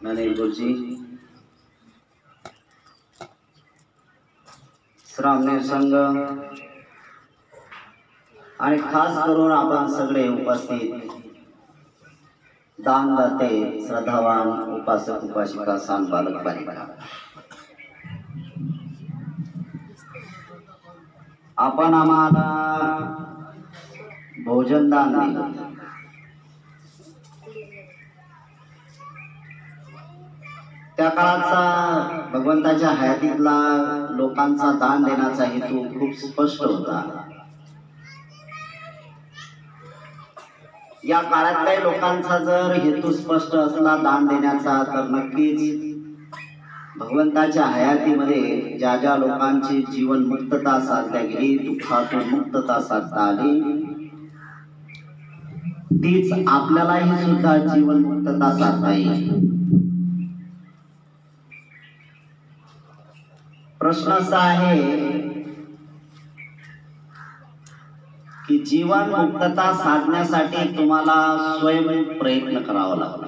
अनिल गुरुजी, श्रामणी संघ आणि खास करून आपण सगळे उपस्थित दानदाते, श्रद्धावान उपासक उपासिका, सान बालक बालिका, आपण आम्हाला भोजन दान दिलं. त्या काळाचा भगवंताच्या हयातीतला लोकांचा दान देण्याचा हेतू खूप स्पष्ट होता. या काळात काही लोकांचा जर हेतू स्पष्ट असला दान देण्याचा, तर नक्कीच भगवंताच्या हयातीमध्ये ज्या ज्या लोकांची जीवन मुक्तता साधल्या गेली, दुःखातून मुक्तता साधता आली, तीच आपल्यालाही सुद्धा जीवन मुक्तता साधता येईल. प्रश्न असा आहे की जीवन मुक्तता साधण्यासाठी तुम्हाला स्वयं प्रयत्न करावा लागतो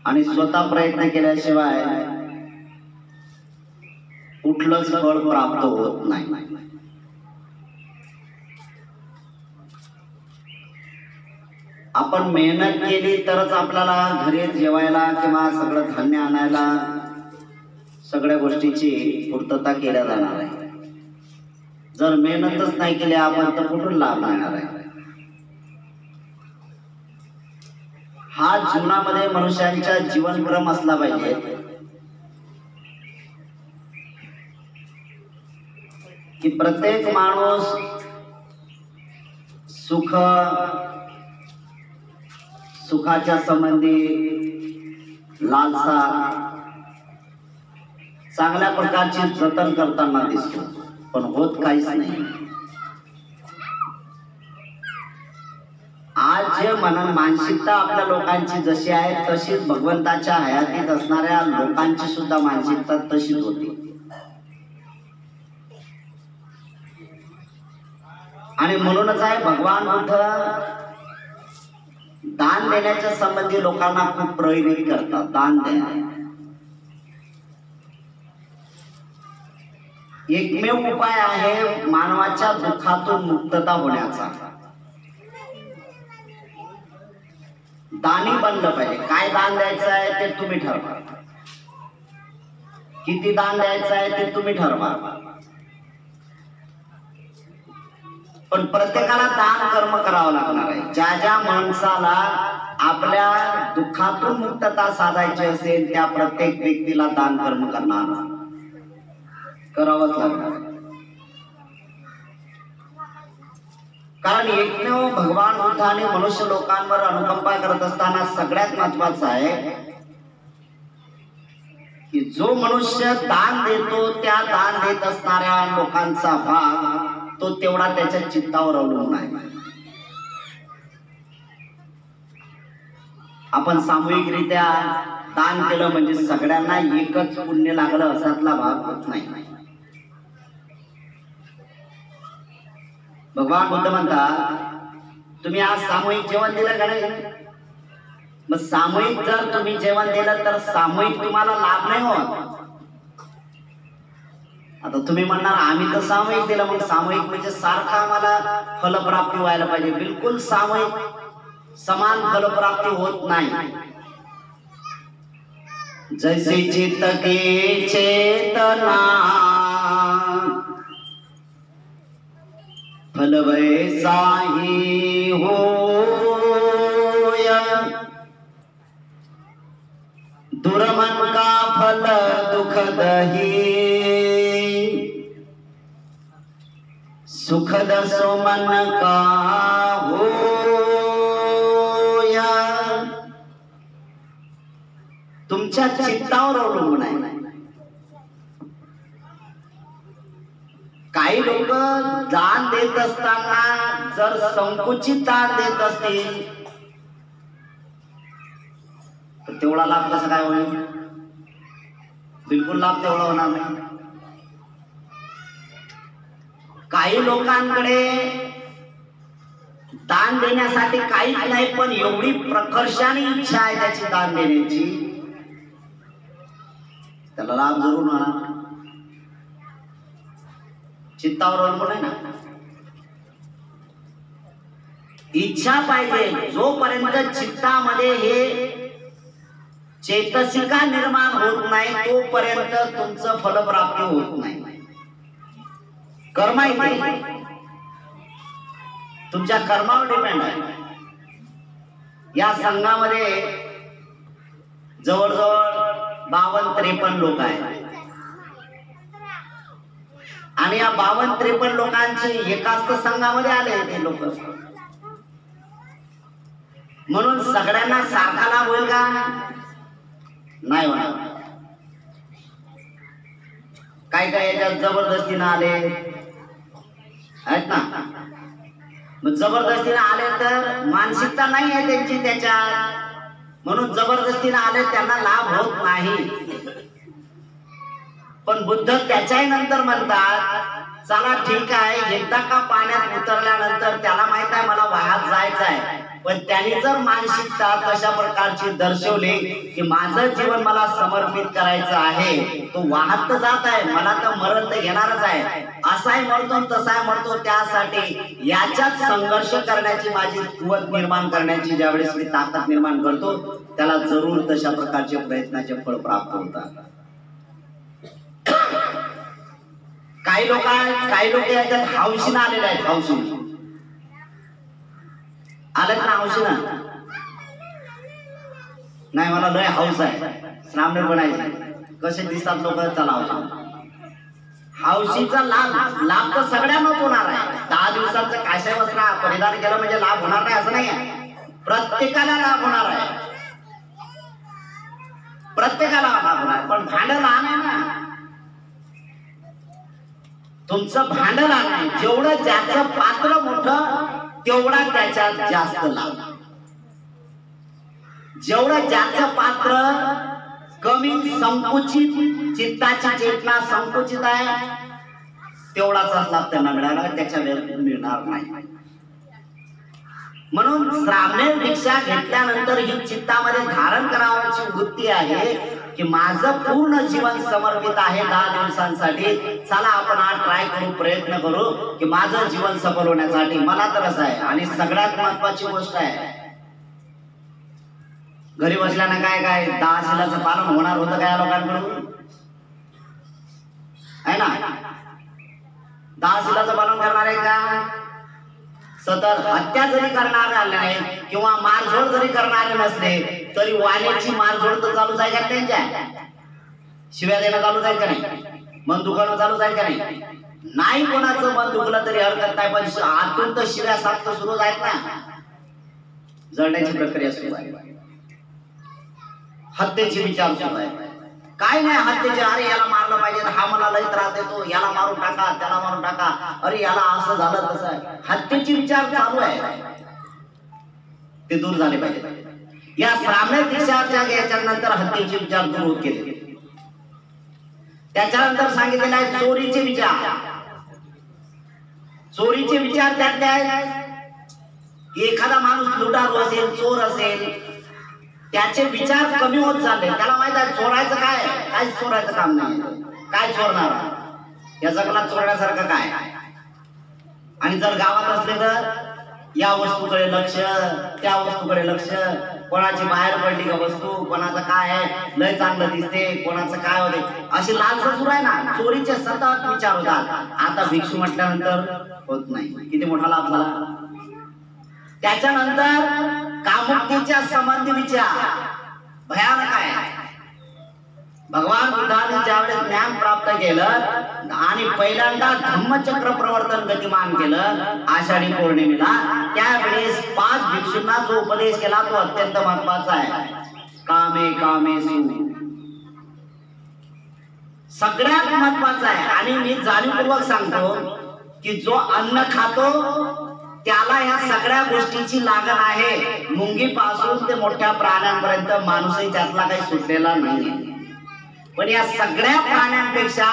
आणि स्वतः प्रयत्न केल्याशिवाय कुठलंच फळ प्राप्त होत नाही. आपण मेहनत केली तरच आपल्याला घरी जेवायला किंवा सगळं धान्य आणायला सगळ्या गोष्टीची पूर्तता केल्या जाणार आहे. जर मेहनतच नाही केली आपण तर कुठून लाभ मिळणार आहे? हा जीवनामध्ये मनुष्यांचा जीवनक्रम असला पाहिजे की प्रत्येक माणूस सुखाच्या संबंधी लालसा चांगल्या प्रकारची जतन करताना दिसतो, पण होत काहीच नाही. आज जे मानसिकता आपल्या लोकांची जशी आहे तशीच भगवंताच्या हयातीत असणाऱ्या लोकांची सुद्धा मानसिकता तशीच होती. आणि म्हणूनच आहे भगवान बुद्ध दान देण्याच्या संबंधी लोकांना खूप प्रेरित करतात. दान द्या. एकमेव उपाय आहे मानवाच्या दुःखातून मुक्तता होण्याचा. दानी बनलं पाहिजे. काय दान द्यायचं आहे ते तुम्ही ठरवा, किती दान द्यायचं आहे ते तुम्ही ठरवा, पण प्रत्येकाला दान कर्म करावं लागणार आहे. ज्या ज्या माणसाला आपल्या दुःखातून मुक्तता साधायची असेल त्या प्रत्येक व्यक्तीला दान कर्म करावंच लागणार. कारण एकमेव भगवान बुद्धाने मनुष्य लोकांवर अनुकंपा करत असताना सगळ्यात महत्वाचं आहे की जो मनुष्य दान देतो त्या दान देत असणाऱ्या लोकांचा भाग तो तेवढा त्याच्या चित्तावर अवलंबून आहे. आपण सामूहिकरित्या दान केलं म्हणजे सगळ्यांना एकच पुण्य लागलं असातला भाग होत नाही. भगवान बुद्ध म्हणतात तुम्ही आज सामूहिक जेवण दिलं का नाही? मग सामूहिक जर तुम्ही जेवण दिलं तर सामूहिक तुम्हाला लाभ नाही होत. आता तुम्ही म्हणणार आम्ही तर सामूहिक दिलं, मग सामूहिक म्हणजे सारखा आम्हाला फलप्राप्ती व्हायला पाहिजे. बिलकुल सामूहिक समान फलप्राप्ती होत नाही. जैसे चित्त के चेतना फल वैसा ही होय, दुर्मन का फल दुखद ही, सुखद सुमन का होय. तुमच्या चित्तावर अवलंबून आहे. काही लोक दान देत असताना जर संकुचित दान देत असतील तर तेवढा लाभ कसा काय होईल? बिलकुल लाभ तेवढा होणार नाही. काही लोकांकडे दान देण्यासाठी काहीच नाही, पण एवढी प्रकर्षाने इच्छा आहे त्याची दान देण्याची, त्याला लाभ जरूर म्हणा. चित्तावर अवलंबून आहे ना. इच्छा पाहिजे. जोपर्यंत चित्तामध्ये हे चैतसिका निर्माण होत नाही तोपर्यंत तुमचं फलप्राप्ती होत नाही. कर्म आहे, तुमच्या कर्मावर डिपेंड आहे. या संघामध्ये जवळजवळ 52-53 लोक आहेत आणि या 52-53 लोकांचे एकाच संघामध्ये आले ते लोक. म्हणून सगळ्यांना सारखा लाभ होईल का? नाही होणार. काय काय याच्यात जबरदस्तीनं आले आहेत ना. मग जबरदस्तीने आले तर मानसिकता नाही आहे त्यांची त्याच्यात, म्हणून जबरदस्तीने आले त्यांना लाभ होत नाही. पण बुद्ध त्याच्याही नंतर म्हणतात चला ठीक आहे, एकदा का पाण्यात उतरल्यानंतर त्याला माहित आहे मला वाहत जायचं आहे, पण त्यांनी जर मानसिकता तशा प्रकारची दर्शवली की माझं जीवन मला समर्पित करायचं आहे, तो वाहत तर जात आहे, मला तर मरण तर घेणारच आहे, असाही म्हणतो तसाही म्हणतो, त्यासाठी याच्यात संघर्ष करण्याची माझी कुवत निर्माण करण्याची ज्यावेळेस मी ताकद निर्माण करतो त्याला जरूर तशा प्रकारचे प्रयत्नाचे फळ प्राप्त होतात. काही लोक याच्यात हौशीनं आलेले आहेत. हौशीनं आलेत ना. हौशीनं नाही मला लय हौस आहे श्रामणे बनायचे, कसे दिसतात लोक, चला हौशीचा लाभ तर सगळ्यांनाच होणार आहे. 10 दिवसांचं काशाय वस्त्र परिधान केलं म्हणजे लाभ होणार नाही असं नाही आहे. प्रत्येकाला लाभ होणार आहे, प्रत्येकाला लाभ होणार. पण भांड लहान आहे ना. तुमचं भांड लहान आहे. जेवढं ज्याचं पात्र मोठं तेवढा त्याच्यात जास्त लाभ. जेवढं ज्याचं पात्र कमी संकुचित, चित्ताची चेतना संकुचित आहे, तेवढाच लाभ त्यांना मिळाला, त्याच्या वेळेला मिळणार नाही. म्हणून श्रामणे दीक्षा घेतल्यानंतर ही चित्तामध्ये धारण करावयाची वृत्ती आहे की माझं पूर्ण जीवन समर्पित आहे 10 दिवसांसाठी. चला आपण आज ट्राय करू, प्रयत्न करू की माझं जीवन सफल होण्यासाठी. मला तर असं आहे. आणि सगळ्यात महत्वाची गोष्ट आहे, घरी बसल्यानं काय 10 शिलाचं पालन होणार होतं काय लोकांकडून आहे ना. 10 शिलाचं पालन करणार आहे का? सतत हत्या जरी करणारे नाही किंवा मारझोड जरी करणारे नसले तरी वाण्याची मारझोड तर चालूच आहे का त्यांच्या? शिव्या देणं चालूच आहे का नाही? मन दुखणं चालूच आहे का नाही? नाही कोणाचं मन दुखलं तरी हरकत नाही, पण आतून तर शिव्या सात सुरूच आहेत ना. जळण्याची प्रक्रिया सुरू आहे, हत्येची विचार सुरू आहे. काय नाही हत्येचे, अरे याला मारलं पाहिजे, हा मला लई त्रास देतो, याला मारून टाका, त्याला मारून टाका, अरे याला असं झालं तसं आहे. हत्येचे विचार चालू आहे, ते दूर झाले पाहिजे. या श्रामणे दीक्षाच्या याच्यानंतर हत्येचे विचार दूर होत गेले. त्याच्यानंतर सांगितलेलं आहे चोरीचे विचार. चोरीचे विचार त्यात काय, एखादा माणूस लुटारू असेल, चोर असेल, त्याचे विचार कमी होत चालले. त्याला माहित आहे चोरायचं काय, काहीच चोरायचं काम नाही, काय चोरणार, या जगाला चोरण्यासारखं काय. आणि जर गावात असले तर या वस्तूकडे लक्ष, त्या वस्तूकडे लक्ष, कोणाची बाहेर पडली का वस्तू, कोणाचं काय आहे, लय चांगलं दिसते, कोणाचं काय होते, अशी लालसा सुरू आहे ना. चोरीचे सतत विचार होतात. आता भिक्षू म्हटल्यानंतर होत नाही, किती मोठा लाभ झाला. त्याच्यानंतर कामुकतेच्या संबंधी विचार भयानक आहे. भगवान बुद्धाने ज्यावेळेस ज्ञान प्राप्त केलं आणि पहिल्यांदा धम्मचक्र प्रवर्तन गतिमान केलं आषाढी पौर्णिमेला, त्यावेळेस 5 भिक्षूंना जो उपदेश केला तो अत्यंत महत्वाचा आहे. कामे कामे सु, सगळ्यात महत्वाचा आहे. आणि मी जाणीवपूर्वक सांगतो की जो अन्न खातो त्याला या सगळ्या गोष्टीची लागण आहे. मुंगीपासून ते मोठ्या प्राण्यांपर्यंत माणूसही त्यातला काही सुटलेला नाही. पण या सगळ्या प्राण्यांपेक्षा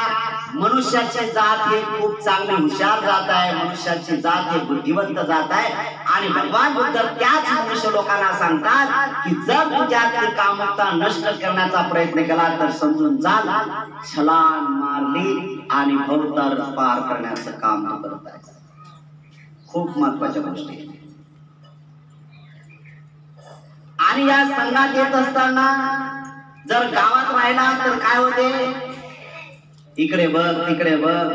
मनुष्याची जात ही खूप चांगली हुशार जात आहे, मनुष्याची जात ही बुद्धिवंत जात आहे. आणि भगवान बुद्ध त्याच मनुष्य लोकांना सांगतात की जर तुझ्यातली कामुकता नष्ट करण्याचा प्रयत्न केला तर समजून चाल छलान मारली आणि भवतर पार करण्याचं काम तू करत आहेस. खूप महत्वाच्या गोष्टी. आणि या संघात येत असताना जर गावात राहिला तर काय होते, इकडे बघ तिकडे बघ,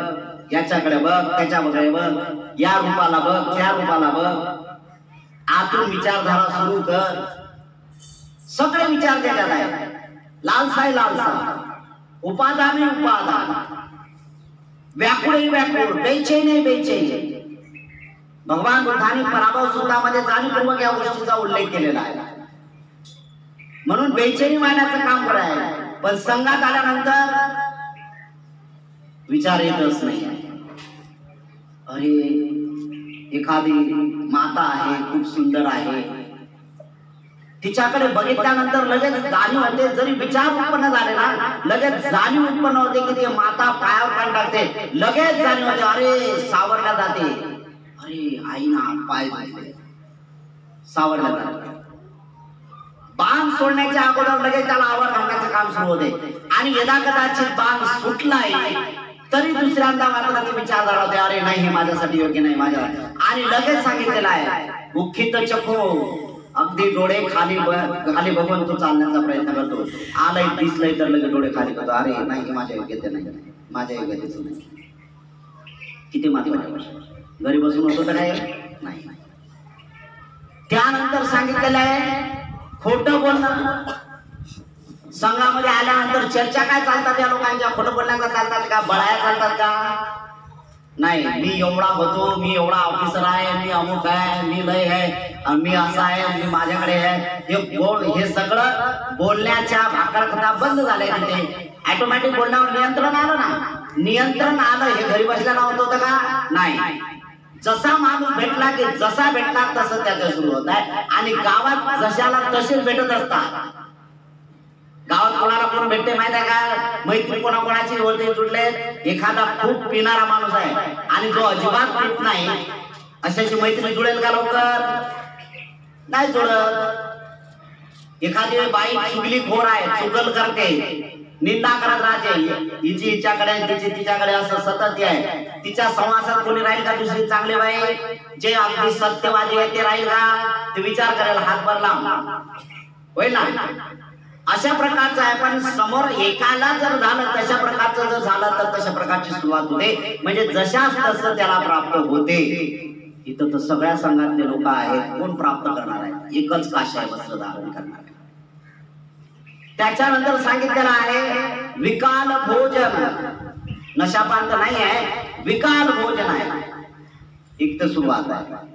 याच्याकडे बघ त्याच्याकडे बघ, या रूपाला बघ त्या रूपाला बघ, आतून विचारधारा सुरू कर. सगळे विचार त्याच्यात आहे. लालसाय लालसा, उपादान उपादान, व्याकुळ व्याकुळ, बेचैन बेचैन. भगवान बुद्धांनी पराभव सूत्रामध्ये जाणीवपूर्वक या गोष्टीचा उल्लेख केलेला आहे. म्हणून बेचैनी मारण्याचं काम करायचं. पण संघात आल्यानंतर विचार येतच नाही. अरे एखादी माता आहे, खूप सुंदर आहे, तिच्याकडे बघितल्यानंतर लगेच जाणीव होते, जरी विचार उत्पन्न झाले ना लगेच जाणीव उत्पन्न होते की ती माता पायावर पाय टाकते. लगेच जाणीव होते, अरे सावरल्या जाते, अरे आईना पाय धुतले, सावरल्या जाते. बाण सोडण्याच्या अगोदर लगेच त्याला आवर घालण्याचं काम सुरू होते. आणि यदा कदाचित बाण सुटलाय तरी दुसऱ्यांदा मात्र ती विचारधारा होते, अरे नाही हे माझ्यासाठी योग्य नाही माझ्या. आणि लगेच सांगितलेलं आहे मुखित चको, अगदी डोळे खाली खाली बघून तो चालण्याचा प्रयत्न करतो. आलंय दिसलंय तर लगेच डोळे खाली करतो, अरे नाही हे माझ्या योग्यते नाही, माझ्या योग्यतेच नाही. किती महत्वाची गोष्ट. घरी बसून होतो तर काय नाही. त्यानंतर सांगितलेलं आहे खोटं बोलणं. संघामध्ये आल्यानंतर चर्चा काय चालतात या लोकांच्या, खोटं बोलण्याचा चालतात का, बळाया चालतात का? नाही, मी एवढा होतो, मी एवढा ऑफिसर आहे, मी अमुक आहे, मी लय आहे, मी असा आहे, मी माझ्याकडे आहे. हे सगळं बोलण्याच्या भाकरकथा बंद झाल्या. तिथे ऑटोमॅटिक बोलण्यावर नियंत्रण आलं ना. नियंत्रण आलं हे घरी बसल्यानं होत होतं का? नाही. जसा माणूस भेटला की जसा भेटला तसं त्याचं सुरू होत आहे. आणि गावात जशाला तसेच भेटत असतात. गावात कोणाला कोण भेटते माहिती आहे का? मैत्री कोणाकोणाची होते जुडले. एखादा खूप पिणारा माणूस आहे आणि जो अजिबात पीत नाही, अशाची मैत्री जुळेल का लवकर? नाही जुळत. एखादी बाई चुगलीखोर आहे, चुगल करते, निंदा करत राहते, हिची हिच्याकडे तिची तिच्याकडे असं सतत आहे. तिच्या संवासात कोणी राहील का दुसरी चांगले बाई? जे अगदी सत्यवादी आहे ते राहील का? ते विचार करायला हातभर लांब होईल ना. अशा प्रकारचं आहे. पण समोर एकाला जर झालं तशा प्रकारचं जर झालं तर तशा प्रकारची सुरुवात होते. म्हणजे जशाच तसं त्याला प्राप्त होते. इथं तर सगळ्या संघातले लोक आहेत, कोण प्राप्त करणार आहे? एकच काशाय वस्त्र धारण करणार आहे. त्याच्यानंतर सांगितलेलं आहे विकाल भोजन. नशापान तर नाही आहे, विकाल भोजन आहे. एक तर सुरुवात आहे.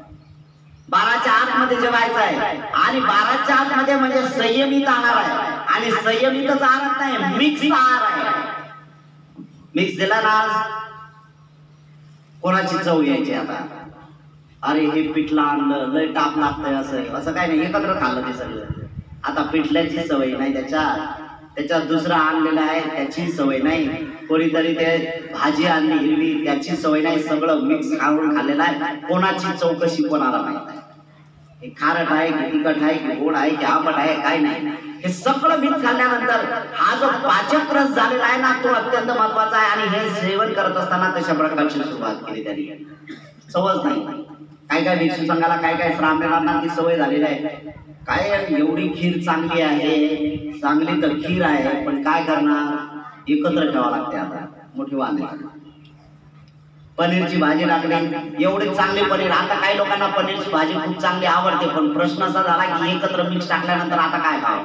12च्या आतमध्ये जेवायचं आहे. आणि 12च्या आतमध्ये म्हणजे संयमित आहार आहे. आणि संयमितच आहार नाही, मिक्स आहार आहे. मिक्स दिला ना, कोणाची चव यायची आता, अरे हे पिठलं आणलं लय टाप लागतंय, असं काय नाही, एकत्र खाल्लं ते सगळं. आता पिठल्याची सवय नाही, त्याच्यात दुसरं आणलेलं आहे त्याची सवय नाही, कोणीतरी ते भाजी आणली हिरवी त्याची सवय नाही, सगळं मिक्स खाऊन खाल्लेलं आहे. कोणाची चौकशी कोणाला माहित आहे? हे खारट आहे की तिखट आहे की गोड आहे की आंबट आहे काय नाही, हे सगळं मिक्स खाल्ल्यानंतर हा जो पाचक रस झालेला आहे ना तो अत्यंत महत्वाचा आहे. आणि हे सेवन करत असताना तशा प्रकारची सुरुवात केली त्यांनी. सवज नाही. काय काय भिक्षू संघाला काय काय श्रामणांना ती सवय झालेली आहे. काय एवढी खीर चांगली आहे, चांगली तर खीर आहे, पण काय करणार, एकत्र ठेवावं लागते. आता मोठी वांदे. पनीरची भाजी टाकली, एवढी चांगली पनीर. आता काही लोकांना पनीरची भाजी खूप चांगली आवडते, पण प्रश्न असा झाला की एकत्र मिक्स टाकल्यानंतर आता काय खावं,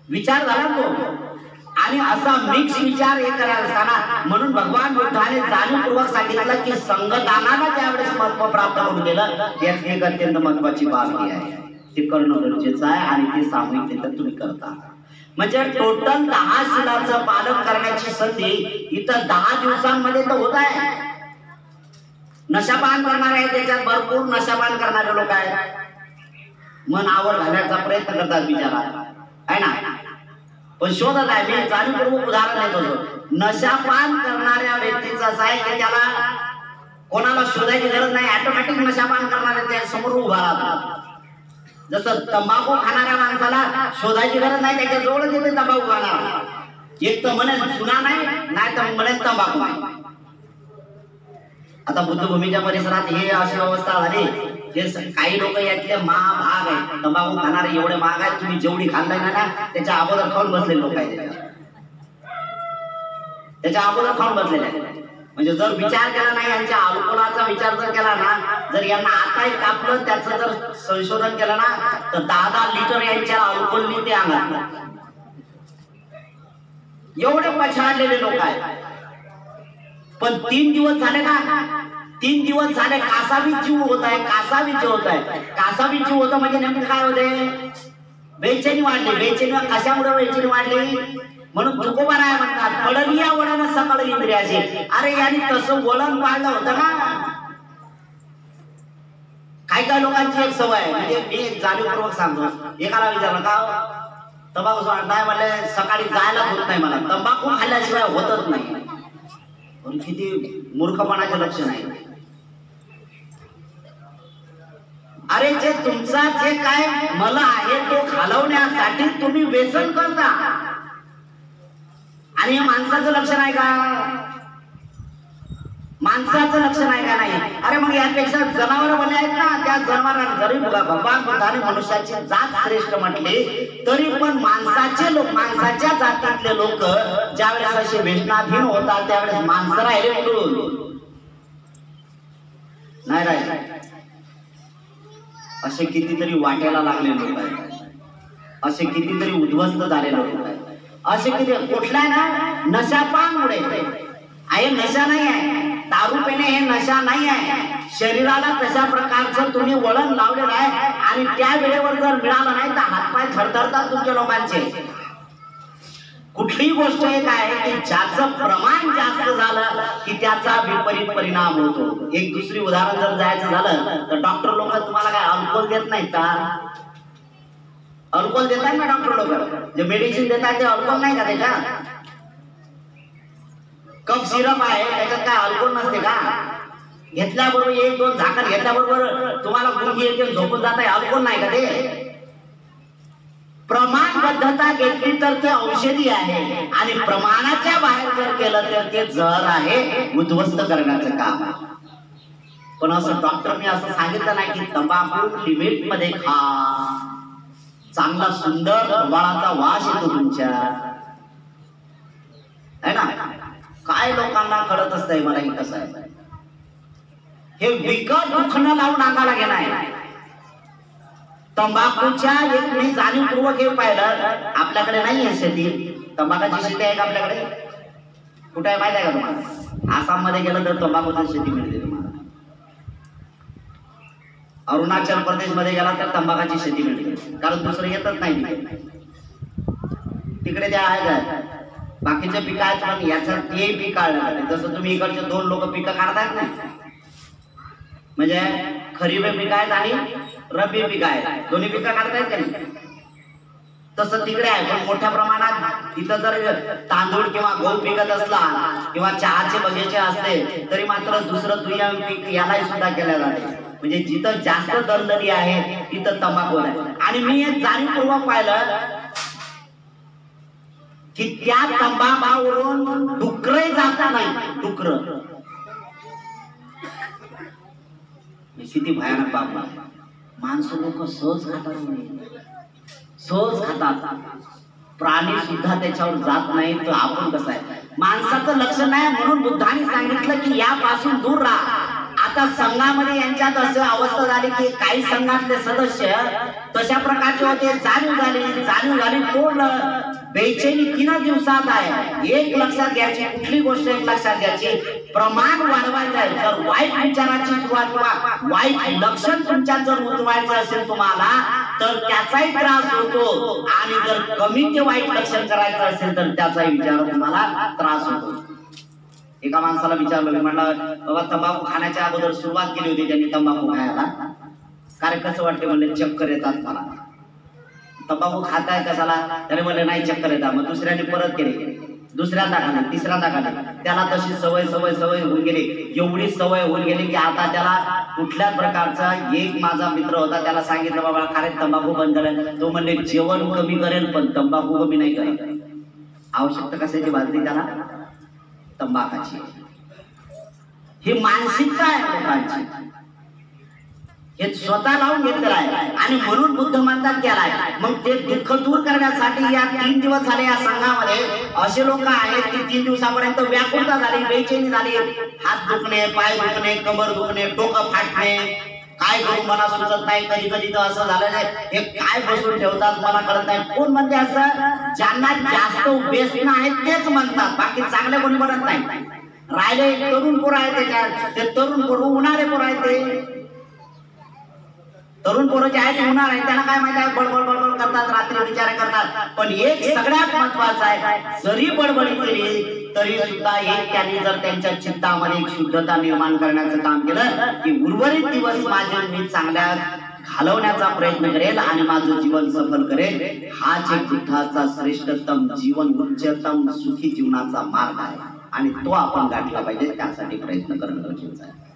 विचार झाला तो. आणि असा मिक्स विचार हे करायला असताना म्हणून भगवान बुद्धाने जाणीवपूर्वक सांगितलं की संघदानाला त्यावेळेस महत्व प्राप्त करून दिलं. यात एक अत्यंत महत्वाची बाब ही आहे, ते करणं गरजेचं आहे. आणि ते सामूहिकरित्या तुम्ही करता. म्हणजे टोटल 10 शिलाचं पालन करण्याची संधी इथं 10 दिवसांमध्ये तर होत आहे. नशापान करणारे आहेत, त्याच्यात भरपूर नशापान करणारे लोक आहेत. मन आवर घालण्याचा प्रयत्न करतात बिचारा, आहे ना. पण शोधत आहे. मी जाणीवपूर्वक उदाहरण देतो. नशापान करणाऱ्या व्यक्तीचं असं आहे की त्याला कोणाला शोधायची गरज नाही, ऑटोमॅटिक नशापान करणाऱ्या त्या समोर उभा राहतो. जसं तंबाखू खाणाऱ्या माणसाला शोधायची गरज नाही, त्याच्या जवळच येते तंबाखू खाणार. एक तर म्हणेल चुना नाही तर म्हणेल तंबाखू नाही. आता बुद्धभूमीच्या परिसरात हे अशी अवस्था झाली. हे काही लोक यातले महाभाग आहे, तंबाखू खाणारे एवढे महाग आहेत, तुम्ही जेवढी खाल्लाय ना त्याच्या अगोदर खाऊन बसलेले लोक आहेत. त्याच्या अगोदर खाऊन बसलेले आहेत. म्हणजे जर विचार केला नाही, यांच्या अल्कोहोलचा विचार जर केला ना, जर यांना आता कापलं त्याचं जर संशोधन केलं ना, तर 10-10 लिटर यांच्या अल्कोहोलने ते अंगात. एवढे पछाडलेले लोक आहेत. पण 3 दिवस झाले ना, 3 दिवस झाले कासावीस जीव होत आहे. कासावीस जीव होत आहे. कासावीस जीव होतं म्हणजे नेमकं काय होते? बेचैनी वाढली. बेचैनी कशामुळे बेचैनी वाढली? म्हणून तुकोबाराय म्हणतात, पडली या वळण सकळ इंद्रियाचे. अरे यांनी तसं वळण पाळलं होतं ना. काही लोकांची एक सवय आहे, म्हणजे मी एक जाणीवपूर्वक सांगतो. एकाला विचारलं का तंबाखू नाही, म्हणले सकाळी जायलाच होत नाही, मला तंबाखू खाल्ल्याशिवाय होतच नाही. किती मूर्खपणाचे लक्षण आहे. अरे जे तुमचा जे काय मला आहे तो घालवण्यासाठी तुम्ही व्यसन करता, आणि हे माणसाचं लक्षण आहे का? माणसाचं लक्षण आहे का? नाही. अरे मग यापेक्षा जनावर बने आहेत ना, त्या जनावरांना जरी भगवान बुद्धाने मनुष्याची जात श्रेष्ठ म्हटली, तरी पण माणसाचे लोक, माणसाच्या जातीतले लोक ज्यावेळेस असे वेदनाधीन होतात त्यावेळेस माणसं राहिले कुठून? नाही राहिले. असे कितीतरी वाट्याला लागले लोक आहेत, असे कितीतरी उद्ध्वस्त झालेले लोक आहेत, असे किती कुठला ना नशापानमुळे आहे. नशा नाही आहे, दारू पिणे हे नशा नाही आहे. शरीराला तशा प्रकारचं तुम्ही वळण लावलेलं आहे, आणि त्या वेळेवर जर मिळालं नाही तर हातपाय थरथरतात तुमच्या लोकांचे. कुठलीही गोष्ट एक आहे की ज्याचं प्रमाण जास्त झालं की त्याचा विपरीत परिणाम होतो. एक दुसरी उदाहरण जर जायचं झालं तर डॉक्टर लोक तुम्हाला काय अल्कोहोल देत नाहीत का? अल्कोहोल देतात ना डॉक्टर लोक, जे मेडिसिन देतात ते अल्कोहोल नाही का त्याच्यात? कफ सिरप आहे त्याच्यात काय अल्कोहोल नसते का? घेतल्याबरोबर 1-2 झाकण घेतल्याबरोबर तुम्हाला गुंगी येते, झोपून जात आहे, अल्कोहोल नाही का ते? प्रमाणबद्धता घेतली तर ते औषधी आहे, आणि प्रमाणाच्या बाहेर जर केलं तर ते जहर आहे, उद्ध्वस्त करण्याचं काम. पण असं डॉक्टरने असं सांगितलं नाही की तंबाखू लिमिट मध्ये खा, चांगला सुंदर बाळाचा वास येतो तुमच्या, है ना? काय लोकांना कळत असतंय मला हे कसं आहे. हे विकत दुखणं लावून अंगाला घेणार. तंबाखूच्या एक मी जाणीवपूर्वक हे पाहिलं, आपल्याकडे नाही आहे शेती, तंबाखूची शेती आहे का आपल्याकडे? कुठे आहे माहिती आहे का तुम्हाला? आसाम मध्ये गेलं तर तंबाखूची शेती मिळते तुम्हाला. अरुणाचल प्रदेश मध्ये गेला तर तंबाखूची शेती मिळते, कारण दुसरं येतच नाही तिकडे. त्या आहेत बाकीचे पिकं आहेत, पण याच्यात ते पीक काढलं. जसं तुम्ही इकडचे 2 लोक पिकं काढतायत ना, म्हणजे खरीप पिकं आहेत आणि रब्बी पिकं आहेत, दोन्ही पिकं काढतायत का नाही? तसं तिकडे आहे, पण मोठ्या प्रमाणात. इथं जर तांदूळ किंवा गहू पिकत असला किंवा चहाचे बगीचे असते तरी मात्र दुसरं दुय्यम पीक यालाही सुद्धा केलं जाते. म्हणजे जिथं जास्त दलदली आहे तिथं तंबाखू आहे. आणि मी एक जाणीवपूर्वक पाहिलं की त्या तंबाखूवरून डुकरे जात नाही. डुकर किती भयानक बाब. माणसं लोक सहज खातात, सहज खातात, प्राणी सुद्धा त्याच्यावर जात नाही, तर आपण कसं आहे? माणसाचं लक्ष नाही, म्हणून बुद्धाने सांगितलं की यापासून दूर राहा. आता संघामध्ये यांच्यात असं अवस्था झाली की काही संघातले सदस्य तशा प्रकारचे होते. जाणीव झाली तोडलं. बेचैनी 3 दिवसात आहे. एक लक्षात घ्यायची, कुठली गोष्ट एक लक्षात घ्यायची, प्रमाण वाढवायचं आहे. जर वाईट विचाराची सुरुवात किंवा वाईट लक्षण तुमच्यात जर उतरवायचं असेल तुम्हाला, तर त्याचाही त्रास होतो, आणि जर कमी ते वाईट लक्षण करायचं असेल तर त्याचाही विचार तुम्हाला त्रास होतो. एका माणसाला विचारलं, मी म्हणलं बाबा तंबाखू खाण्याच्या अगोदर सुरुवात केली होती त्यांनी तंबाखू खायला, कारण कसं वाटते म्हणले, चक्कर येतात मला. तंबाखू खाताय कशाला? त्याने म्हणले नाही चक्कर येतात. मग दुसऱ्याने परत केले, दुसऱ्यांदा खाल्ले, तिसऱ्यांदा खाल्ले. त्याला तशी सवय सवय सवय होऊन गेली. एवढी सवय होऊन गेली की आता त्याला कुठल्याच प्रकारचा, एक माझा मित्र होता त्याला सांगितलं बाबा खरे तंबाखू बंद करेल. तो म्हणले जेवण कमी करेल पण तंबाखू कमी नाही करेल. आवश्यकता कशाची भाजली त्याला? तंबाखाची. ही मानसिकता आहे लोकांची, हे स्वतः लावून घेतलेलं आहे. आणि म्हणून बुद्ध म्हणतात केलाय. मग ते दुःख दूर करण्यासाठी या 3 दिवस झाले या संघामध्ये असे लोक आहेत की 3 दिवसापर्यंत व्याकुळता झाली, बेचैनी झाली. हात दुखणे, पाय दुखणे, कमर दुखणे, डोकं फाटणे, काय करू मला सुचत नाही. कधी कधी तर असं झालं नाही हे काय बसून ठेवतात मला कळत नाही. कोण म्हणते असं? ज्यांना जास्त व्यसन आहे तेच म्हणतात, बाकी चांगले कोणी म्हणत नाही. राहिले तरुण पोरं आहेत त्याच्यात, ते तरुण पोरं उन्हाळे पोरं आहेत. ते तरुण पोरं जे आहेत उन्हाळ आहे त्यांना काय माहिती आहे, बडबड बडबड करतात, रात्री विचार करतात. पण एक सगळ्यात महत्वाचं आहे, जरी बडबडी केली तरी सुद्धा एक त्यांनी जर त्यांच्या चित्तामध्ये एक शुद्धता निर्माण करण्याचं काम केलं की उर्वरित दिवस माझे मी चांगल्या घालवण्याचा प्रयत्न करेल आणि माझं जीवन सफल करेल. हाच एक बुद्धाचा श्रेष्ठतम जीवन, उच्चतम सुखी जीवनाचा मार्ग आहे आणि तो आपण गाठला पाहिजे. त्यासाठी प्रयत्न करणं गरजेचं आहे.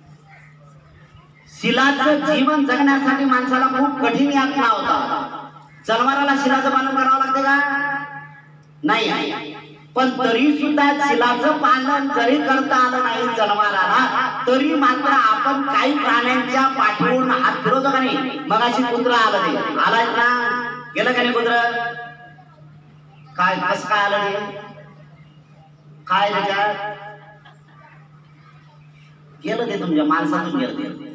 शिलाचं जीवन जगण्यासाठी माणसाला खूप कठीण यातना होता. जनावराला शिलाचं पालन करावं लागते का? नाही. पण तरी सुद्धा शिलाचं पालन जरी करता आलं नाही जनावराला, तरी मात्र आपण काही प्राण्यांच्या पाठवून हात फिरवतो का नाही? मग अशी कुत्रा आलं ते आलाय ना, गेलं का नाही कुत्र? काय कसं काय आलं ते? काय त्याच्यात गेलं? ते तुमच्या माणसातून गेलं ते,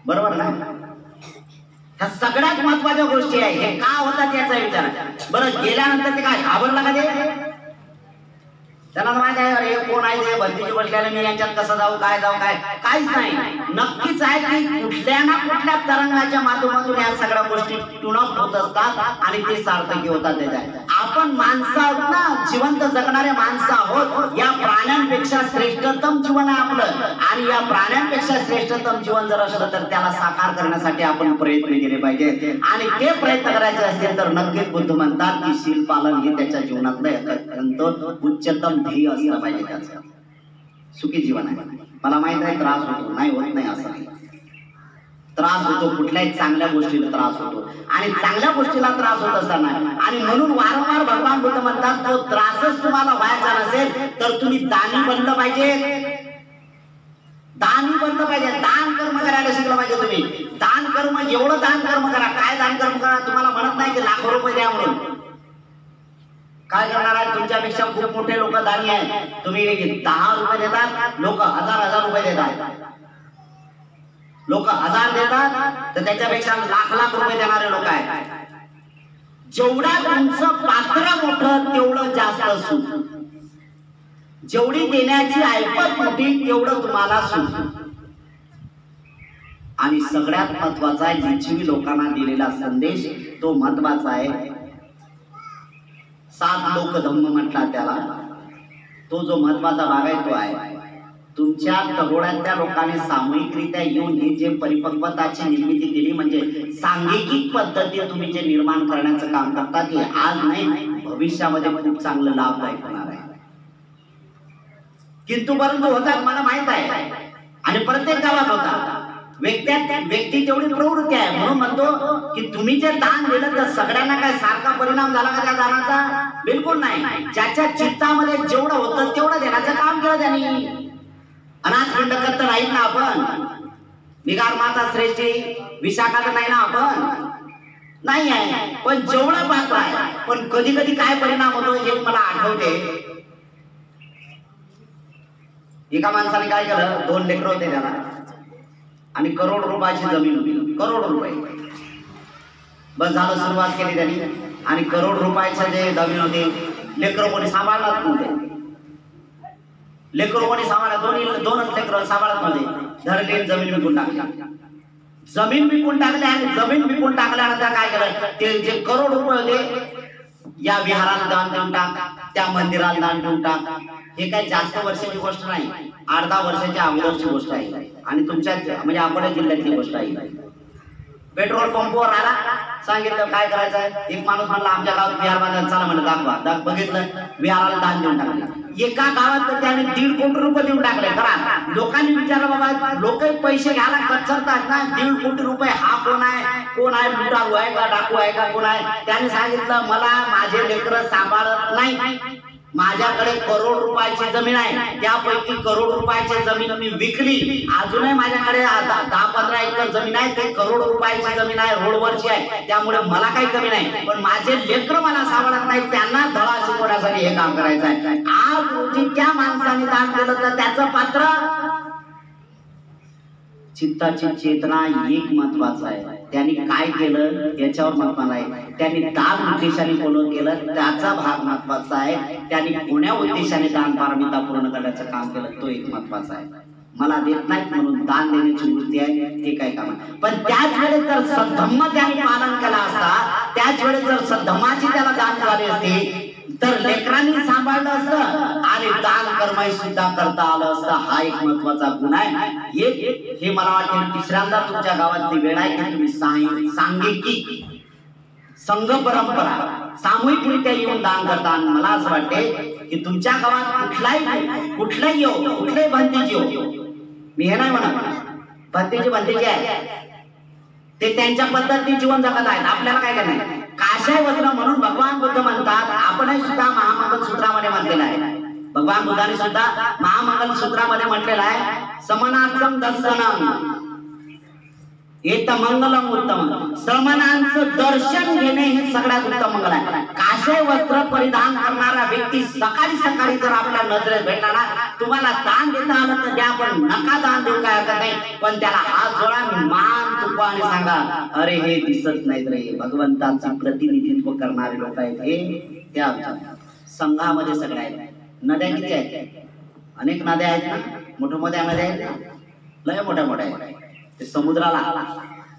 बरोबर ना? ह्या सगळ्यात महत्वाच्या गोष्टी आहे. हे का होतात याचा विचार. बरं गेल्यानंतर ते काय घाबरला का ते? त्याला माहित आहे अरे कोण आहे ते भरतीचे बसल्याने, मी यांच्यात कसं जाऊ, काय जाऊ, काय काहीच नाही. नक्कीच आहे की कुठल्या ना कुठल्या तरंगाच्या माध्यमातून या सगळ्या गोष्टी टुणप होत असतात आणि ते सार्थकी होतात. त्याच्या आपण माणसं आहोत ना, जिवंत जगणारे माणसं आहोत. या प्राण्यांपेक्षा श्रेष्ठतम जीवन आहे आपलं आणि या प्राण्यांपेक्षा श्रेष्ठतम जीवन जर असलं तर त्याला साकार करण्यासाठी आपण प्रयत्न केले पाहिजे. आणि ते प्रयत्न करायचे असतील तर नक्कीच बुद्ध म्हणतात की शील पालन हे त्याच्या जीवनातलं अत्यंत उच्चतम ध्येय असलं पाहिजे. त्याचं सुखी जीवन आहे. मला माहित आहे त्रास होतो, नाही होत नाही असं नाही. त्रास होतो, कुठल्याही चांगल्या गोष्टीला त्रास होतो आणि चांगल्या गोष्टीला त्रास होत असताना. आणि म्हणून वारंवार भगवान बुद्ध म्हणतात जो त्रासच तुम्हाला व्हायचा नसेल तर तुम्ही दानी बनलं पाहिजे. दानी बनलं पाहिजे, दान कर्म करायला शिकलं पाहिजे. तुम्ही दान कर्म, एवढं दान कर्म करा. काय दान कर्म करा? तुम्हाला म्हणत नाही की लाखो रुपये द्या म्हणून. काय करणार आहे? तुमच्यापेक्षा खूप मोठे लोक दानी आहेत. तुम्ही 10 रुपये देतात, लोक हजार रुपये देतात. लोक 1000 देतात तर त्याच्यापेक्षा लाख रुपये देणारे लोक आहेत. जेवढा तुमचं पात्र मोठं तेवढं जास्त सुख. जेवढी देण्याची ऐपत मोठी तेवढं तुम्हाला सुख. आणि सगळ्यात महत्वाचा आहे जिजीवी लोकांना दिलेला संदेश तो महत्वाचा आहे. 7 लोक धम्म म्हटला त्याला. तो जो महत्वाचा भाग आहे तो आहे तुमच्या तरुणांच्या लोकांनी सामूहिकरित्या येऊन ही जे परिपक्वताची निर्मिती केली, म्हणजे सांघिक पद्धती तुम्ही जे निर्माण करण्याचं काम करता ते आज नाही भविष्यामध्ये खूप चांगलं लाभदायक होणार आहे. किंतु परंतु होतात मला माहित आहे आणि प्रत्येक गावात होता. व्यक्ती तेवढी प्रवृत्ती आहे. म्हणून म्हणतो की तुम्ही जे दान दिलं तर सगळ्यांना काय सारखा परिणाम झाला का त्या दानाचा? बिलकुल नाही. ज्याच्या चित्तामध्ये जेवढं होतं तेवढं देण्याचं काम केलं त्यांनी. अनाथ खंडकर तर आहेत ना आपण. निगार माता श्रेष्ठी विशाखा तर नाही ना आपण, नाही आहे. पण जेवढं पात्र आहे. पण कधी कधी काय परिणाम होतो हे मला आठवते. एका माणसाने काय केलं, 2 लेकरं होते त्याला आणि करोड रुपयाची जमीन होती. करोड रुपये. बस झालं, सुरुवात केली त्यांनी आणि करोड रुपयाचे जे जमीन होती लेकरं कोणी सांभाळणार नव्हते. लेकरं कोणी सांभाळत, दोनच लेकरं सांभाळत नव्हते. धरले जमीन विकून टाकली. जमीन विकून टाकली आणि जमीन विकून टाकल्यानंतर काय केलं, ते जे करोड रुपये होते या विहाराला दान देऊन टाक, त्या मंदिराला दान देऊन टाक. हे काही जास्त वर्षाची गोष्ट नाही, 8-10 वर्षाच्या अगोदरची गोष्ट आहे आणि तुमच्या म्हणजे अकोला जिल्ह्यातली गोष्ट आहे. पेट्रोल पंपवर आला, सांगितलं काय करायचं आहे. एक माणूस म्हणला आमच्या गावात विहार बांधायला, चला म्हणलं दाखवा. बघितलं विहाराला दान देऊन टाकले. एका गावात तर त्याने 1.5 कोटी रुपये देऊन टाकले. करा लोकांनी विचारलं बाबा लोक पैसे घ्यायला कचरतात ना, 1.5 कोटी रुपये हा कोण आहे, कोण आहे, लुटारू आहे का, डाकू आहे का, कोण आहे. त्याने सांगितलं मला माझे लेकरं सांभाळत नाही, माझ्याकडे करोड रुपयाची जमीन आहे, त्यापैकी करोड रुपयाची जमीन मी विकली, अजूनही माझ्याकडे 10-15 एकर जमीन आहे, ते करोड रुपयाची जमीन आहे, रोडवरची आहे, त्यामुळे मला काही कमी नाही, पण माझे लेकरं मला सांभाळत नाही, त्यांना धडा शिकवण्यासाठी हे काम करायचं आहे. आज रोजी त्या माणसाने दान केलं तर त्याचं पात्र चित्ताची चेतना एक महत्वाचं आहे. त्यांनी काय केलं याच्यावर महत्व नाही, त्यांनी दान उद्देशाने कोण केलं त्याचा भाग महत्वाचा आहे. त्यांनी कोण्या उद्देशाने दान पारमिता पूर्ण करण्याचं काम केलं तो एक महत्वाचा आहे. मला देत नाहीत म्हणून दान देण्याची वृत्ती आहे ते काय काम आहे. पण त्याच वेळेस जर सद्धम्म त्यांनी पालन केला असता, त्याच वेळेस जर सद्धम्माची त्याला दान झाले असते तर लेकरांनी सांभाळलं असतं आणि दान कर्मही सुद्धा करता आलं असतं. हा एक महत्वाचा गुण आहे. हे मला वाटतं तिसऱ्यांदा तुमच्या गावातली वेळ आहे की तुम्ही सांघिकी संघ परंपरा सामूहिकरित्या येऊन दान करता. आणि मला असं वाटते की तुमच्या गावात कुठलाही येऊ, कुठल्याही भंतीची येऊ, मी हे नाही म्हणत भंतीची आहे, ते त्यांच्या पद्धतीने जीवन जगत आहेत, आपल्याला काय करणार. काशाय वस्त्र म्हणून भगवान बुद्ध म्हणतात, आपणही सुद्धा महामंगल सूत्रामध्ये म्हटलेलं आहे. भगवान बुद्धाने सुद्धा महामंगल सूत्रामध्ये म्हटलेलं आहे समनार्थम दर्शनम एक मंगलम उत्तम. श्रमणांचं दर्शन घेणे हे सगळ्यात उत्तम मंगल आहे. काशाय वस्त्र परिधान करणारा व्यक्ती सकाळी सकाळी जर आपल्या नजरेत भेटला ना, तुम्हाला दान देता आलं तर द्या, पण नका दान देऊ काय हरकत नाही, पण त्याला हात जोडा, मान तुपा आणि सांगा अरे हे दिसत नाहीत रे, भगवंताचं प्रतिनिधित्व करणारे लोक आहेत हे. त्या संघामध्ये सगळे आहेत. नद्या किती आहेत, अनेक नद्या आहेत ना, मोठ्या मोठ्या नद्या आहेत ना, लय मोठ्या मोठ्या आहेत. ते समुद्राला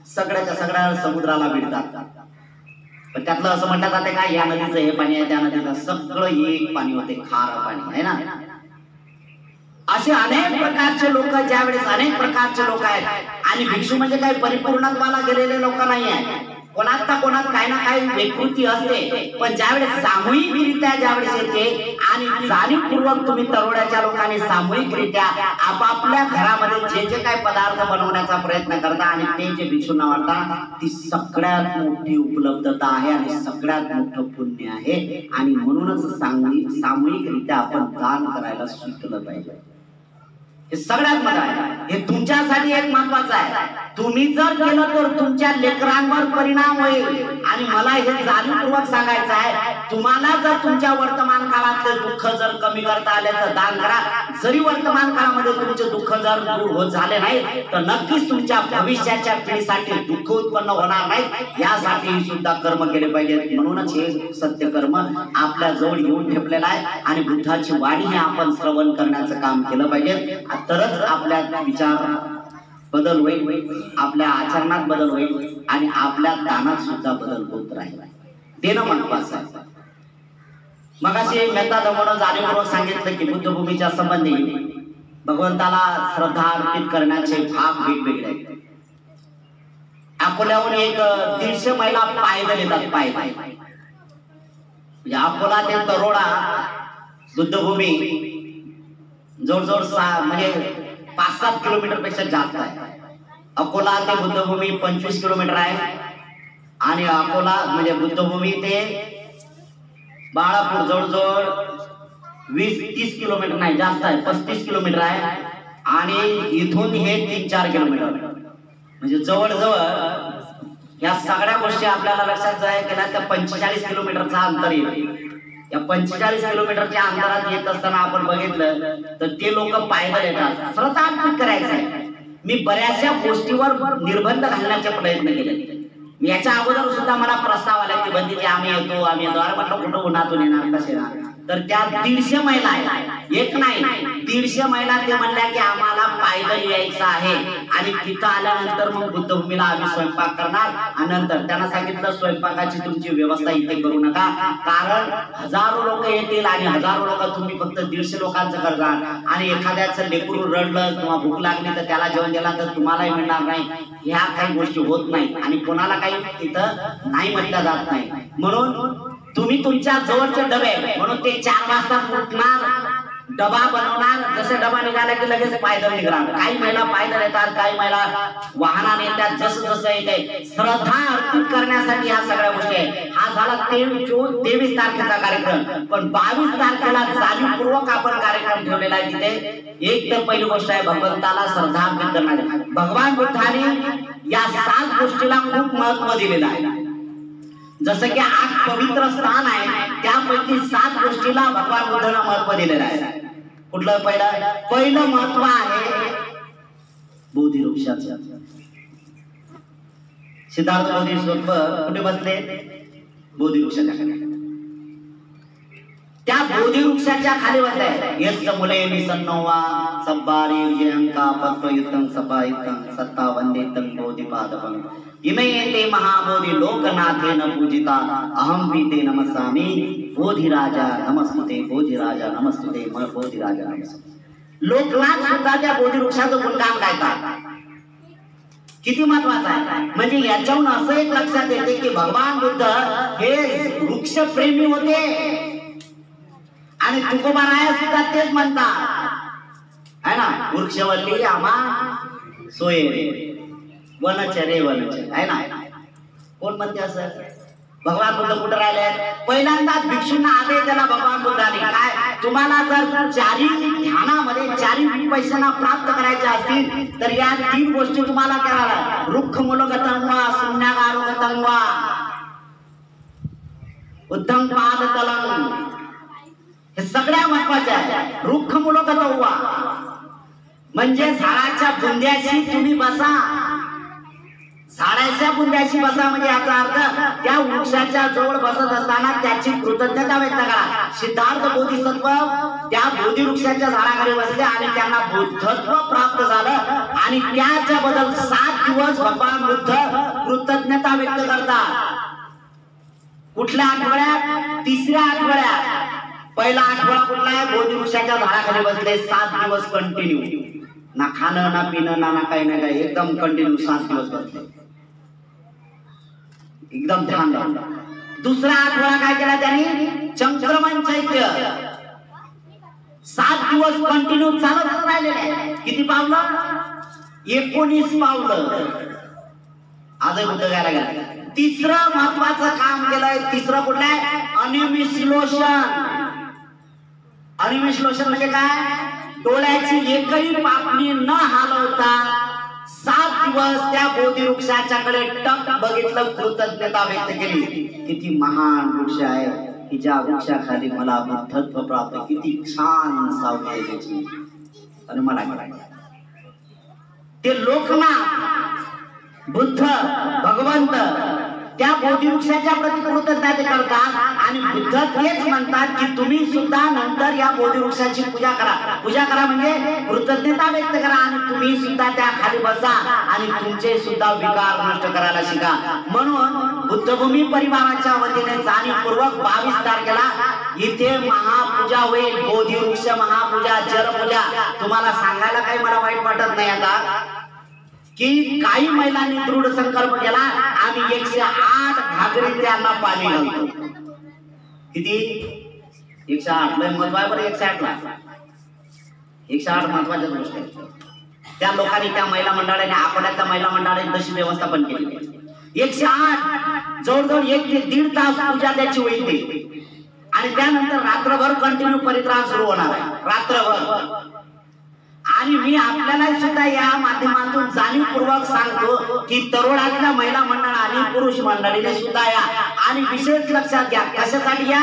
सगळ्याच्या सगळ्या समुद्राला भिडतात. पण त्यातलं असं म्हणतात जाते का या नदीचं हे पाणी आहे, त्या नदीचं सगळं एक पाणी होते, खार पाणी आहे ना. असे अनेक प्रकारचे लोक, ज्यावेळेस अनेक प्रकारचे लोक आहेत. आणि भिक्षू म्हणजे काही परिपूर्णत्वाला गेलेले लोक नाही आहेत. कोणात ना कोणात काही ना काही विकृती असते, पण ज्यावेळेस सामूहिकरित्या ज्यावेळेस येते आणि जाणीवपूर्वक तुम्ही तरुणाच्या लोकांनी सामूहिकरित्या आपापल्या घरामध्ये जे जे काही पदार्थ बनवण्याचा प्रयत्न करता आणि ते जे भिक्षूंना वाटता, ती सगळ्यात मोठी उपलब्धता आहे आणि सगळ्यात मोठं पुण्य आहे. आणि म्हणूनच सामूहिकरित्या आपण दान करायला शिकलं पाहिजे. हे सगळ्यात महत्त्वाचं आहे. हे तुमच्यासाठी एक महत्वाचं आहे. तुम्ही जर केलं तर तुमच्या लेकरांवर परिणाम होईल. आणि मला हे जाणीवपूर्वक सांगायचं आहे, तुम्हाला जर तुमच्या वर्तमान काळातले दुःख जर कमी करता आले तर दान करा. जरी वर्तमान काळामध्ये तुमचे दुःख जर दूर होत झाले नाही तर नक्कीच तुमच्या भविष्याच्या पिढीसाठी दुःख उत्पन्न होणार नाही. यासाठी सुद्धा कर्म केले पाहिजेत. म्हणूनच हे सत्य कर्म आपल्या जवळ येऊन ठेवलेलं आहे आणि बुद्धाची वाणी हे आपण श्रवण करण्याचं काम केलं पाहिजे. तरच आपल्या विचार बदल होईल, आपल्या आचरणात बदल होईल आणि आपल्या दानात सुद्धा बदल होत राहील. देणं महत्वाचं आहे. मग असे मेहता धर्मानं जाणीवपूर्वक सांगितलं की बुद्धभूमीच्या संबंधी भगवंताला श्रद्धा अर्पित करण्याचे भाग वेगवेगळे आहेत. अकोल्याहून एक 150 महिला पायदल येतात. पाय म्हणजे अकोला ते तरोडा बुद्धभूमी जवळजवळ म्हणजे 5-7 किलोमीटर पेक्षा जास्त आहे. अकोला ते बुद्धभूमी 25 किलोमीटर आहे आणि अकोला म्हणजे बुद्धभूमी ते बाळापूर जवळजवळ 20-30 किलोमीटर नाही, जास्त आहे, 35 किलोमीटर आहे. आणि इथून हे 3-4 किलोमीटर म्हणजे जवळजवळ या सगळ्या गोष्टी आपल्याला लक्षात केल्या त्या 45 किलोमीटरचा अंतर येईल. या 45 किलोमीटरच्या अंतरात येत असताना आपण बघितलं तर ते लोक पायदल येतात. श्रद्धा अर्पित करायचं आहे. मी बऱ्याचशा गोष्टीवर निर्बंध घालण्याचे प्रयत्न केले. मी याच्या अगोदर सुद्धा मला प्रस्ताव आला की बंदीचे आम्ही येतो अरे म्हटलं कुठं उन्हातून येणार कसे येणार. तर त्या 150 महिला आहेत, एक नाही 150 महिला ते म्हणल्या की आम्हाला पायदळ यायचं आहे आणि तिथं आल्यानंतर मग बुद्धभूमीला आम्ही स्वयंपाक करणार आणि नंतर त्यांना सांगितलं स्वयंपाकाची तुमची व्यवस्था इथे करू नका, कारण हजारो लोक येतील आणि हजारो लोक तुम्ही फक्त 150 लोकांचं करणार आणि एखाद्याचं लेकरू रडलं किंवा भूक लागली तर त्याला जेवण दिला तर तुम्हालाही मिळणार नाही. ह्या काही गोष्टी होत नाही आणि कोणाला काही तिथं नाही म्हटलं जात नाही. म्हणून तुम्ही तुमच्या जवळचे डबे, म्हणून ते 4 वाजता उठणार, डबा बनवणार, जसे डबा निघाला की लगेच पायदळ निघणार. काही महिला पायदळ येतात, काही महिला वाहनाने येतात, जसं जसं येते श्रद्धा अर्पित करण्यासाठी ह्या सगळ्या गोष्टी आहेत. हा झाला 23 तारखेचा कार्यक्रम. पण 22 तारखेला जाणीवपूर्वक आपण कार्यक्रम ठेवलेला आहे. तिथे एक तर पहिली गोष्ट आहे भगवंताला श्रद्धा अर्पित करणारी. भगवान बुद्धाने या 7 गोष्टीला खूप महत्व दिलेलं आहे. जसं की 8 पवित्र स्थान आहे, त्यापैकी 7 गोष्टीला भगवान बुद्धांना महत्व दिलेलं आहे. कुठलं पहिलं महत्व आहे बोधी वृक्षाचं. सिद्धार्थ बोधिसत्व कुठे बसले? बोधी वृक्षाच्या खाली. त्या बोधी वृक्षाच्या खाली बसले. यस्य मुले निसन्नोवा सब्बारी विजयंका पत्वयुक्तं सपायुक्तं सत्ता वंदेतं बोधिपादपं इमे ते महाबोधि लोकनाथेन पूजिता अहम पीते नमस्सामि बोधिराजा नमस्तुते बोधिराजा नमस्तुते बोधिराजा नमस्तुते. लोकनाथ सुद्धा त्या बोधी वृक्षाचं गुणगान गायतात. किती महत्वाचं आहे. म्हणजे याच्याहून असं एक लक्षात येते की भगवान बुद्ध हे वृक्षप्रेमी होते आणि तुकोबाराया सुद्धा तेच म्हणतात है ना, वृक्षवल्ली आम्हा सोये वनचरे वनचरे आहे ना. कोण म्हणते असं? भगवान बुद्ध कुठे राहिले? पहिल्यांदा भिक्षूंना आदेश दिला भगवान बुद्धाने, काय तुम्हाला जर 4 ध्यानामध्ये 4 पैशांना प्राप्त करायचे असतील तर या 3 गोष्टी तुम्हाला करायला. रुक्ख मूलगतंवा शून्यागारोगतंवा उद्धम पादतलं, हे सगळ्या महत्वाचे आहे. रुक्ख मूलगतंवा म्हणजे झाडाच्या बुंद्याशी तुम्ही बसा. झाडाच्या बुंद्याशी बसा म्हणजे याचा अर्थ त्या वृक्षाच्या जवळ बसत असताना त्याची कृतज्ञता व्यक्त करा. सिद्धार्थ बोधिसत्व त्या बोधी वृक्षाच्या झाडाखाली बसले आणि त्यांना बुद्धत्व प्राप्त झालं आणि त्याच्याबद्दल 7 दिवस भगवान बुद्ध कृतज्ञता व्यक्त करतात. कुठल्या आठवड्यात? 3ऱ्या आठवड्यात. पहिला आठवडा कुठला आहे? बोधी वृक्षाच्या झाडाखाली बसले 7 दिवस कंटिन्यू, ना खाणं ना पिणं ना काही ना काही, एकदम कंटिन्यू 7 दिवस बसले, एकदम ध्यान लावलं. दुसरा आठवडा काय केला त्यांनी? चंक्रमण चैत्य 7 दिवस कंटिन्यू चालत राहिलेले. किती पावलं? 19 पावलं. आजही बुद्ध गायला गेला. तिसरं महत्वाचं काम केलंय. तिसरं कुठलं आहे? अनिमिश्लोषण. अनिमिश्लोषण म्हणजे काय? डोळ्याची एकही पापणी न हलवता 7 दिवस त्या बोधी वृक्षाच्याकडे टक बघितलं, कृतज्ञता व्यक्त केली. किती महान वृक्ष आहे की ज्या वृक्षाखाली मला बुद्धत्व प्राप्त. किती छान सावली आहे त्याची. आणि मला ते लोकनाथ बुद्ध भगवंत त्या बोधी वृक्षाच्या प्रति कृतज्ञता करतात आणि बुद्ध तेच म्हणतात की तुम्ही सुद्धा नंतर या बोधी वृक्षाची पूजा करा. पूजा करा म्हणजे कृतज्ञता व्यक्त करा आणि तुम्ही सुद्धा त्या खाली बसा आणि तुमचे सुद्धा विकार नष्ट करायला शिका. म्हणून बुद्धभूमी परिवाराच्या वतीने जाणीवपूर्वक 22 तारखेला इथे महापूजा होईल. बोधी वृक्ष महापूजा, जलपूजा. तुम्हाला सांगायला काही मला वाईट वाटत नाही आता की काही महिलांनी दृढ संकल्प केला, आम्ही 108 घागरी त्यांना पाणी घालतो. किती? 108. लय महत्व आहे बरं 108 ला. 108 महत्वाच्या गोष्ट आहे. त्या लोकांनी, त्या महिला मंडळाने, आठवड्यातल्या महिला मंडळाने तशी व्यवस्थापन केली. 108 जवळजवळ 1 ते 1.5 तास पूजा त्याची होईल ती. आणि त्यानंतर रात्रभर कंटिन्यू परित्राण सुरू होणार आहे. रात्रभर. आणि मी आपल्याला सुद्धा या माध्यमातून जाणीवपूर्वक सांगतो की तरुणातल्या महिला मंडळ आणि पुरुष मंडळीने सुद्धा या. आणि विशेष लक्षात घ्या, कशासाठी या?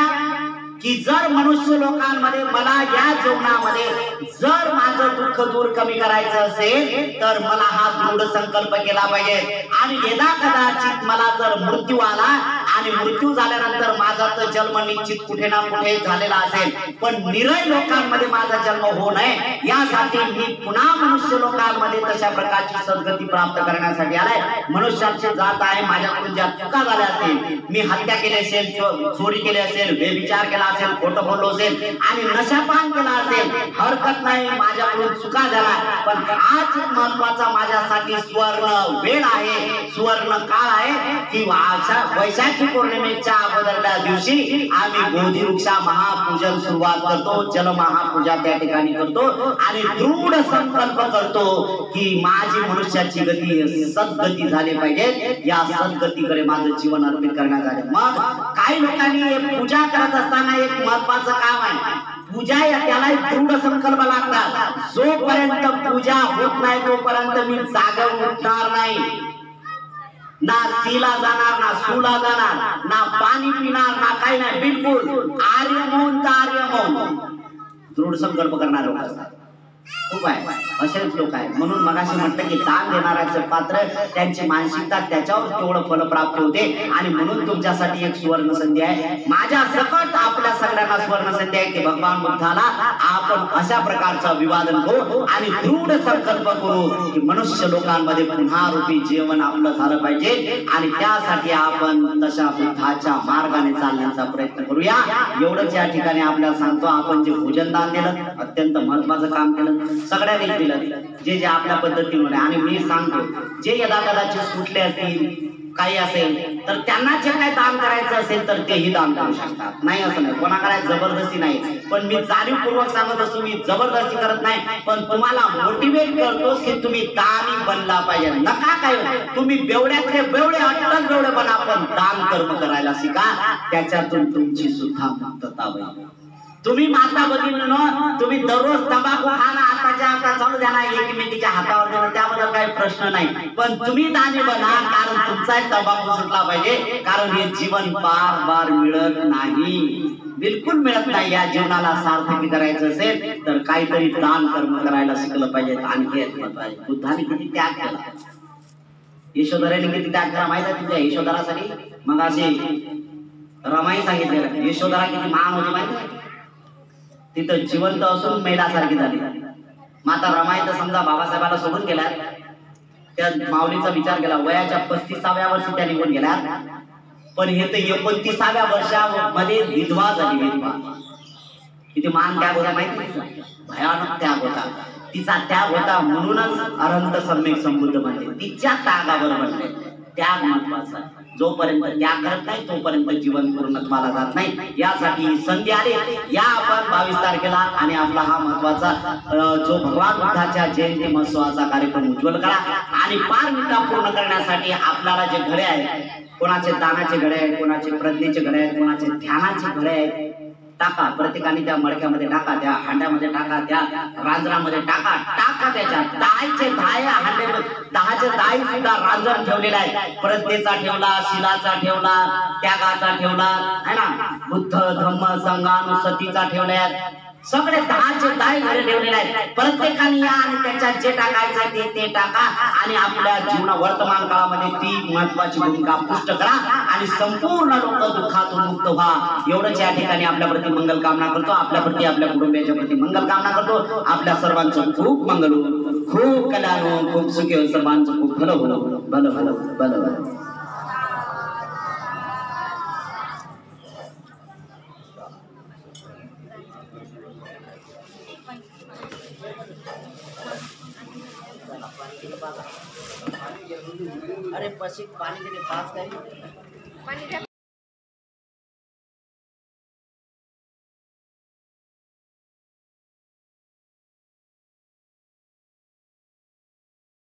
की जर मनुष्य लोकांमध्ये मला या जीवनामध्ये जर माझं दुःख दूर कमी करायचं असेल तर मला हा दृढ संकल्प केला पाहिजे. आणि यदा कदाचित मला जर मृत्यू आला आणि मृत्यू झाल्यानंतर माझा तर जन्म निश्चित कुठे ना कुठे झालेला असेल, पण निरय लोकांमध्ये माझा जन्म होऊ नये यासाठी मी पुन्हा मनुष्य लोकांमध्ये तशा प्रकारची सद्गती प्राप्त करण्यासाठी आलाय. मनुष्याची जात आहे, माझ्याकडून ज्या चुका झाल्या असतील, मी हत्या केली असेल, चोरी केली असेल, व्यभिचार केला असेल, खोटं बोललो असेल आणि नशापान केला असेल, हरकत नाही, माझ्याकडून चुका झाला, पण आज महत्वाचा माझ्यासाठी सुवर्ण वेळ आहे, सुवर्ण काळ आहे की वैशाखी पौर्णिमेच्या अगोदरच्या दिवशी आम्ही बोधी वृक्षा महापूजन सुरुवात करतो, जल महापूजा त्या ठिकाणी करतो आणि दृढ संकल्प करतो की माझी मनुष्याची गती सद्गती झाली पाहिजे, या सद्गतीकडे माझं जीवन अर्पित करण्यात आले. मग काही लोकांनी पूजा करत असताना एक महत्वाचं काम आहे, पूजा या त्याला दृढ संकल्प लागतात. जोपर्यंत पूजा होत नाही तोपर्यंत मी जागेवर उठणार नाही, ना सीला जाणार, ना सूला जाणार, ना पाणी पिणार, ना काही नाही, बिलकुल आर्य मौन तर आर्य मौन. दृढ संकल्प करणारे लोक असतात, खूप आहे असेच लोक आहेत. म्हणून मगाशी म्हटलं की दान देणाऱ्याचं पात्र, त्यांची मानसिकता त्याच्यावर केवळ फल प्राप्त होते. आणि म्हणून तुमच्यासाठी एक सुवर्ण संधी आहे, माझ्या सकट आपल्या सगळ्यांना सुवर्ण संधी आहे की भगवान बुद्धाला आपण अशा प्रकारचा विवादन करू आणि दृढ संकल्प करू की मनुष्य लोकांमध्ये पुन्हा रूपी जीवन आपलं झालं पाहिजे आणि त्यासाठी आपण तशा बुद्धाच्या मार्गाने चालण्याचा प्रयत्न करूया. एवढंच या ठिकाणी आपल्याला सांगतो. आपण जे भोजनदान दिलं अत्यंत महत्वाचं काम केलं, सगळ्यांनी दिलं जे जे आपल्या पद्धतीने. आणि मी सांगतो, जे यदाकदाचे सुटले असतील काही असेल तर त्यांना जे काही दान करायचं असेल तर तेही दान करू शकतात, नाही असं नाही, कोणाकडे जबरदस्ती नाही. पण मी जाणीवपूर्वक सांगत असतो, मी जबरदस्ती करत नाही, पण तुम्हाला मोटिवेट करतो की तुम्ही दानी बनला पाहिजे. नका काय तुम्ही बेवड्याकडे बेवडे अट्टल बेवडे बना, पण दान कर्म करायला शिका, त्याच्यातून तुमची सुद्धा मुक्तता होईल. तुम्ही माता भगिनींनो, तुम्ही दररोज तंबाखू खाणं आताच्या आता चालू द्या ना, एकमेकीच्या हातावर देणं, त्याबद्दल काही प्रश्न नाही, पण तुम्ही दानी बना, कारण तुमचा तंबाखू सुटला पाहिजे. कारण हे जीवन बार बार मिळत नाही, बिलकुल मिळत नाही. या जीवनाला सार्थकी करायचं असेल तर काहीतरी दान कर्म करायला शिकलं पाहिजे. आणि हे महत्त्वाचे, बुद्धाने किती त्याग केला, यशोधराने किती त्याग केला माहिती आहे तुझ्या यशोधरासाठी. मग असे रमाई सांगितलेलं, यशोधरा किती महान होती माहिती आहे, तिथं जिवंत असून मेल्यासारखी झाली. माता रमाई तर समजा बाबासाहेबाला सोडून गेल्या, त्या माऊलीचा विचार केला, वयाच्या 35व्या वर्षी त्या निघून गेल्या, पण हे तर 29व्या वर्षामध्ये विधवा झाली. विधवा किती मान त्याग होता माहिती, भयानक त्याग होता तिचा. त्याग होता म्हणूनच अनंत सम्यक संबुद्ध म्हणते, तिच्या त्यागावर म्हणते. त्याग महत्वाचा, जोपर्यंत त्याग करत नाही तोपर्यंत जीवन पूर्णत्वाला जात नाही. यासाठी संधी आली, या आपण 22 तारखेला आणि आपला हा महत्वाचा जो भगवान बुद्धाच्या जयंती महोत्सवाचा कार्यक्रम उज्ज्वल करा. आणि पारमिता पूर्ण करण्यासाठी आपल्याला जे घडे आहेत, कोणाचे दानाचे घडे आहेत, कोणाचे प्रज्ञेचे घडे आहेत, कोणाचे ध्यानाचे घडे आहेत, टाका. प्रत्येकाने त्या मडक्यामध्ये टाका, त्या हांड्यामध्ये टाका, त्या रांजणामध्ये टाका. टाका त्याच्यात 10चे 10 हांडे, 10चे 10 सुद्धा रांजण ठेवलेला आहे. प्रज्ञेचा ठेवला, शिलाचा ठेवला, त्यागाचा ठेवला है ना, बुद्ध धम्म संघानुसतीचा ठेवलाय. सगळे 10चे 10 घडे ठेवलेले आहेत. प्रत्येकाने या आणि त्याच्यात जे टाकायचं ते टाका आणि आपल्या जीवना वर्तमान काळामध्ये ती महत्वाची भूमिका पुष्ट करा आणि संपूर्ण लोक दुःखातून मुक्त व्हा. एवढंच या ठिकाणी आपल्या प्रती मंगल कामना करतो, आपल्या प्रती आपल्या कुटुंबियाच्या प्रती मंगल कामना करतो. आपल्या सर्वांचं खूप मंगल हो, खूप कल्याण हो, खूप सुखी हो, सर्वांचं खूप भलं हो, भलं भलं भलं भलं. अरे पशी पानी के लिए पास करिए।